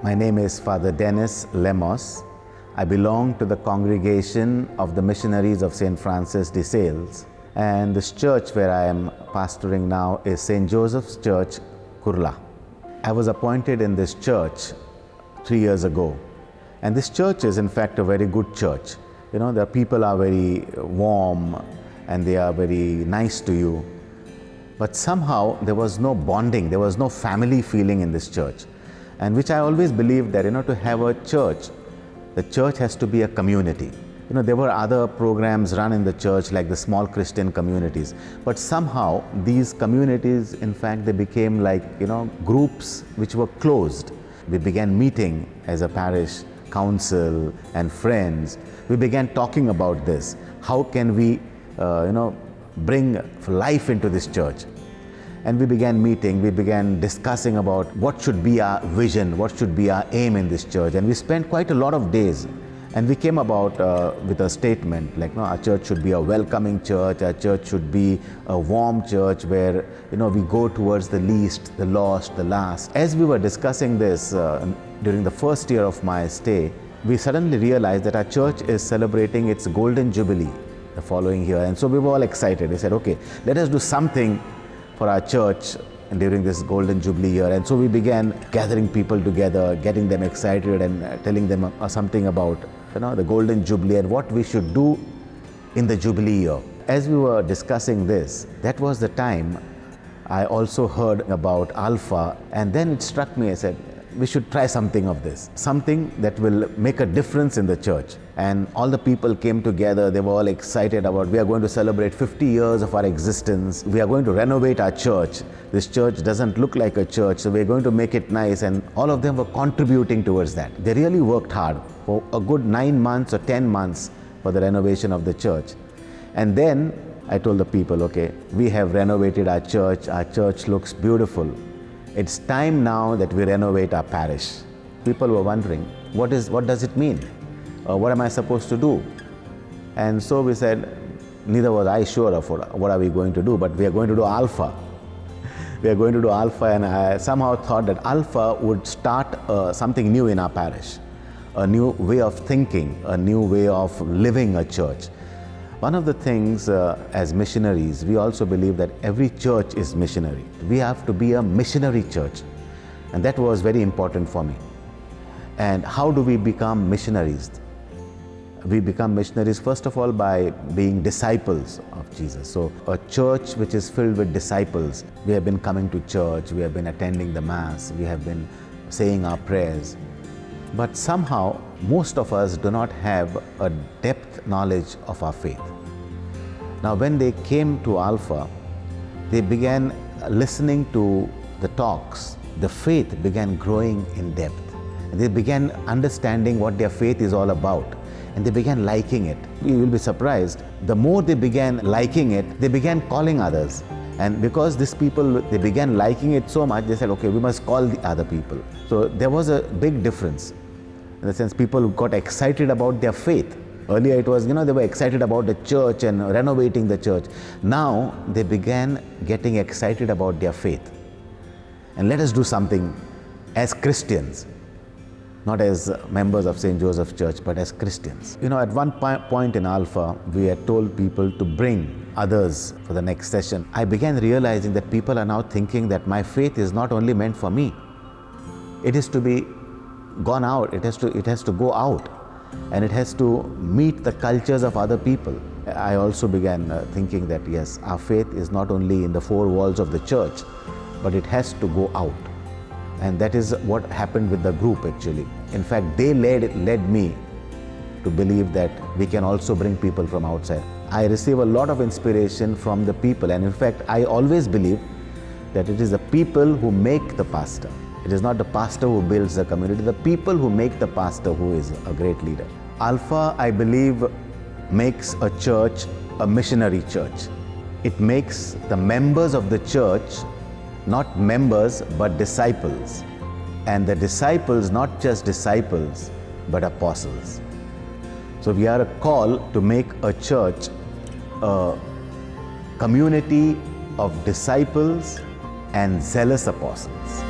My name is Father Dennis Lamos. I belong to the congregation of the missionaries of St. Francis de Sales, and this church where I am pastoring now is St. Joseph's Church, Kurla. I was appointed in this church 3 years ago, and this church is in fact a very good church. You know, the people are very warm and they are very nice to you, but somehow there was no bonding, there was no family feeling in this church. And which I always believed that, to have a church, the church has to be a community. There were other programs run in the church like the small Christian communities, but somehow these communities, in fact, they became like, groups which were closed. We began meeting as a parish council and friends. We began talking about this. How can we, bring life into this church? And we began meeting, we began discussing about what should be our vision, what should be our aim in this church. And we spent quite a lot of days. And we came about with a statement like, our church should be a welcoming church, our church should be a warm church where, we go towards the least, the lost, the last. As we were discussing this during the first year of my stay, we suddenly realized that our church is celebrating its Golden Jubilee the following year. And so we were all excited. We said, okay, let us do something for our church during this Golden Jubilee year. And so we began gathering people together, getting them excited and telling them something about the Golden Jubilee and what we should do in the Jubilee year. As we were discussing this, that was the time I also heard about Alpha, and then it struck me. I said, we should try something of this, something that will make a difference in the church. And all the people came together. They were all excited about, we are going to celebrate 50 years of our existence. We are going to renovate our church. This church doesn't look like a church, so we're going to make it nice. And all of them were contributing towards that. They really worked hard for a good 9 months or 10 months for the renovation of the church. And then I told the people, okay, we have renovated our church. Our church looks beautiful. It's time now that we renovate our parish. People were wondering, what does it mean? What am I supposed to do? And so we said, neither was I sure of what are we going to do, but we are going to do Alpha. We are going to do Alpha, and I somehow thought that Alpha would start something new in our parish, a new way of thinking, a new way of living a church. One of the things as missionaries, we also believe that every church is missionary. We have to be a missionary church, and that was very important for me. And how do we become missionaries? We become missionaries first of all by being disciples of Jesus. So a church which is filled with disciples. We have been coming to church, we have been attending the Mass, we have been saying our prayers. But somehow most of us do not have a depth knowledge of our faith. Now when they came to Alpha, they began listening to the talks. The faith began growing in depth. And they began understanding what their faith is all about. And they began liking it. You will be surprised. The more they began liking it, they began calling others. And because these people, they began liking it so much, they said, okay, we must call the other people. So there was a big difference. In the sense, people got excited about their faith. Earlier it was, they were excited about the church and renovating the church. Now they began getting excited about their faith. And let us do something as Christians. Not as members of St. Joseph Church, but as Christians. At one point in Alpha, we had told people to bring others for the next session. I began realizing that people are now thinking that my faith is not only meant for me. It is to be gone out, it has to go out, and it has to meet the cultures of other people. I also began thinking that yes, our faith is not only in the four walls of the church, but it has to go out. And that is what happened with the group actually. In fact, they led me to believe that we can also bring people from outside. I receive a lot of inspiration from the people, and in fact, I always believe that it is the people who make the pastor. It is not the pastor who builds the community, the people who make the pastor who is a great leader. Alpha, I believe, makes a church a missionary church. It makes the members of the church not members but disciples, and the disciples not just disciples but apostles. So we are called to make a church a community of disciples and zealous apostles.